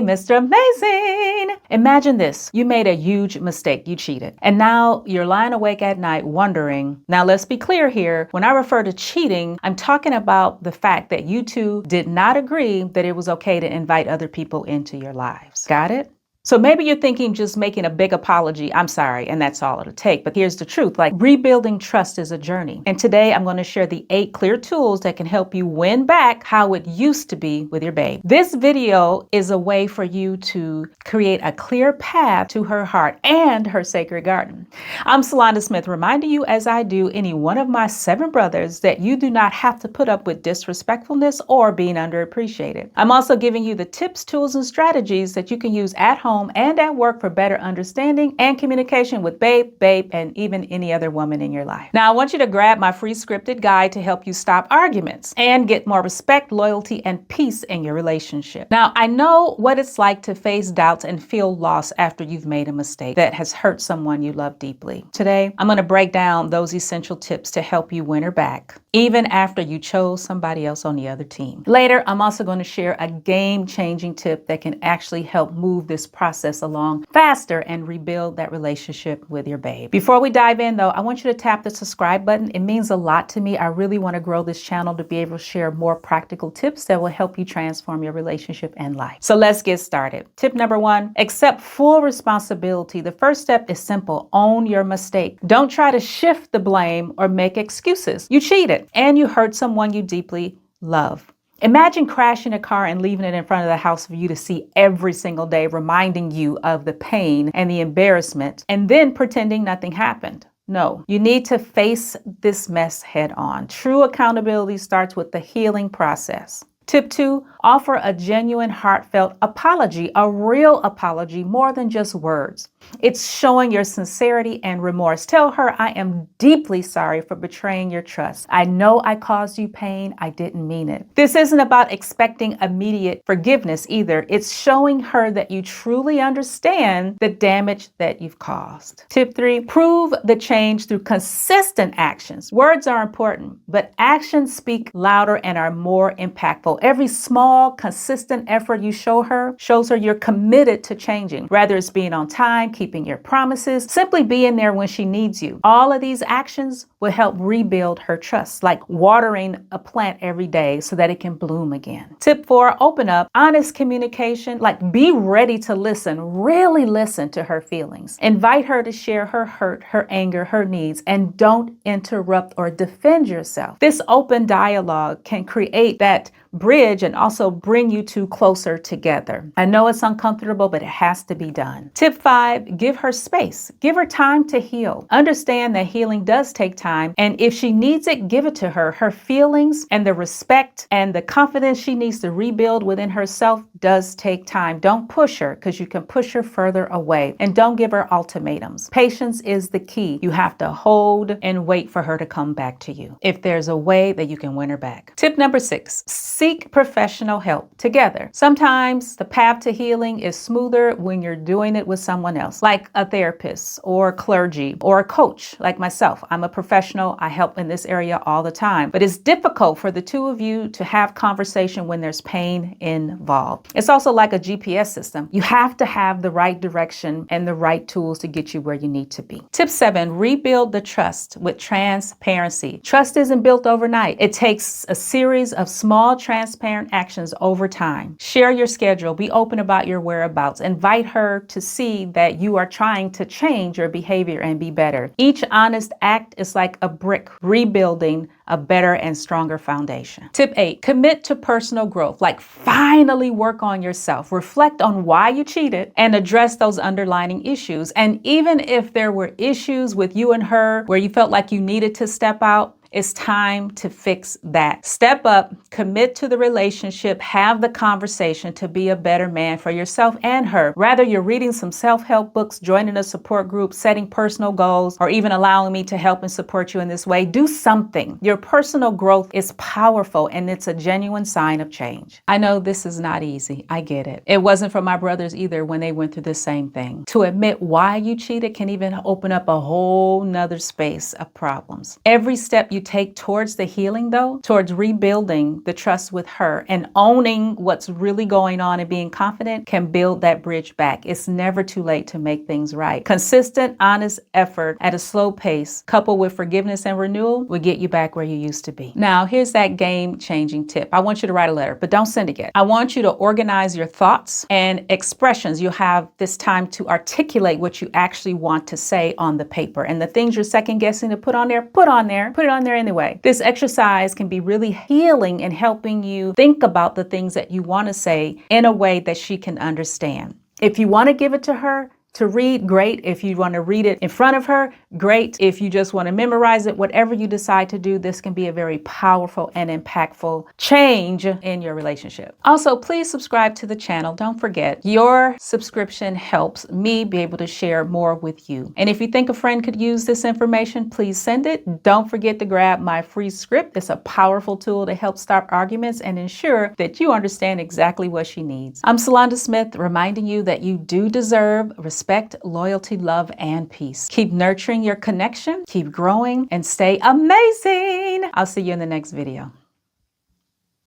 Hey, Mr. Amazing. Imagine this. You made a huge mistake. You cheated. And now you're lying awake at night wondering. Now, let's be clear here. When I refer to cheating, I'm talking about the fact that you two did not agree that it was okay to invite other people into your lives. Got it? So maybe you're thinking just making a big apology, I'm sorry, and that's all it'll take. But here's the truth, like rebuilding trust is a journey. And today I'm going to share the 8 clear tools that can help you win back how it used to be with your babe. This video is a way for you to create a clear path to her heart and her sacred garden. I'm Solanda Smith, reminding you as I do any one of my 7 brothers that you do not have to put up with disrespectfulness or being underappreciated. I'm also giving you the tips, tools, and strategies that you can use at home and at work for better understanding and communication with babe, and even any other woman in your life. Now, I want you to grab my free scripted guide to help you stop arguments and get more respect, loyalty, and peace in your relationship. Now, I know what it's like to face doubts and feel lost after you've made a mistake that has hurt someone you love deeply. Today, I'm going to break down those essential tips to help you win her back, even after you chose somebody else on the other team. Later, I'm also going to share a game-changing tip that can actually help move this process along faster and rebuild that relationship with your babe. Before we dive in though, I want you to tap the subscribe button. It means a lot to me. I really want to grow this channel to be able to share more practical tips that will help you transform your relationship and life. So let's get started. Tip number 1, accept full responsibility. The first step is simple. Own your mistake. Don't try to shift the blame or make excuses. You cheated and you hurt someone you deeply love. Imagine crashing a car and leaving it in front of the house for you to see every single day, reminding you of the pain and the embarrassment, and then pretending nothing happened. No, you need to face this mess head on. True accountability starts with the healing process. Tip 2, offer a genuine, heartfelt apology, a real apology, more than just words. It's showing your sincerity and remorse. Tell her, I am deeply sorry for betraying your trust. I know I caused you pain. I didn't mean it. This isn't about expecting immediate forgiveness either. It's showing her that you truly understand the damage that you've caused. Tip 3, prove the change through consistent actions. Words are important, but actions speak louder and are more impactful. Every small, consistent effort you show her shows her you're committed to changing, whether it's being on time, keeping your promises, simply being there when she needs you. All of these actions will help rebuild her trust, like watering a plant every day so that it can bloom again. Tip 4, open up. Honest communication, like be ready to listen, really listen to her feelings. Invite her to share her hurt, her anger, her needs, and don't interrupt or defend yourself. This open dialogue can create that bridge and also bring you two closer together. I know it's uncomfortable, but it has to be done. Tip 5, give her space. Give her time to heal. Understand that healing does take time, and if she needs it, give it to her. Her feelings and the respect and the confidence she needs to rebuild within herself does take time. Don't push her, because you can push her further away, and don't give her ultimatums. Patience is the key. You have to hold and wait for her to come back to you, if there's a way that you can win her back. Tip number 6, seek professional help together. Sometimes the path to healing is smoother when you're doing it with someone else, like a therapist or clergy or a coach like myself. I'm a professional. I help in this area all the time, but it's difficult for the two of you to have conversation when there's pain involved. It's also like a GPS system. You have to have the right direction and the right tools to get you where you need to be. Tip 7, rebuild the trust with transparency. Trust isn't built overnight. It takes a series of small transparent actions over time. Share your schedule. Be open about your whereabouts. Invite her to see that you are trying to change your behavior and be better. Each honest act is like a brick rebuilding a better and stronger foundation. Tip 8, commit to personal growth. Like finally work on yourself. Reflect on why you cheated and address those underlying issues. And even if there were issues with you and her where you felt like you needed to step out, it's time to fix that. Step up, commit to the relationship, have the conversation to be a better man for yourself and her. Rather you're reading some self-help books, joining a support group, setting personal goals, or even allowing me to help and support you in this way, do something. Your personal growth is powerful and it's a genuine sign of change. I know this is not easy. I get it. It wasn't for my brothers either when they went through the same thing. To admit why you cheated can even open up a whole nother space of problems. Every step you you take towards the healing though, towards rebuilding the trust with her and owning what's really going on and being confident, can build that bridge back. It's never too late to make things right. Consistent, honest effort at a slow pace, coupled with forgiveness and renewal, will get you back where you used to be. Now, here's that game-changing tip. I want you to write a letter, but don't send it yet. I want you to organize your thoughts and expressions. You'll have this time to articulate what you actually want to say on the paper. And the things you're second guessing to put on there, put it on there anyway. This exercise can be really healing in helping you think about the things that you want to say in a way that she can understand. If you want to give it to her to read, great. If you want to read it in front of her, great. If you just want to memorize it, whatever you decide to do, this can be a very powerful and impactful change in your relationship. Also, please subscribe to the channel. Don't forget, your subscription helps me be able to share more with you. And if you think a friend could use this information, please send it. Don't forget to grab my free script. It's a powerful tool to help stop arguments and ensure that you understand exactly what she needs. I'm Salonda Smith, reminding you that you do deserve respect, loyalty, love, and peace. Keep nurturing your connection, keep growing, and stay amazing. I'll see you in the next video.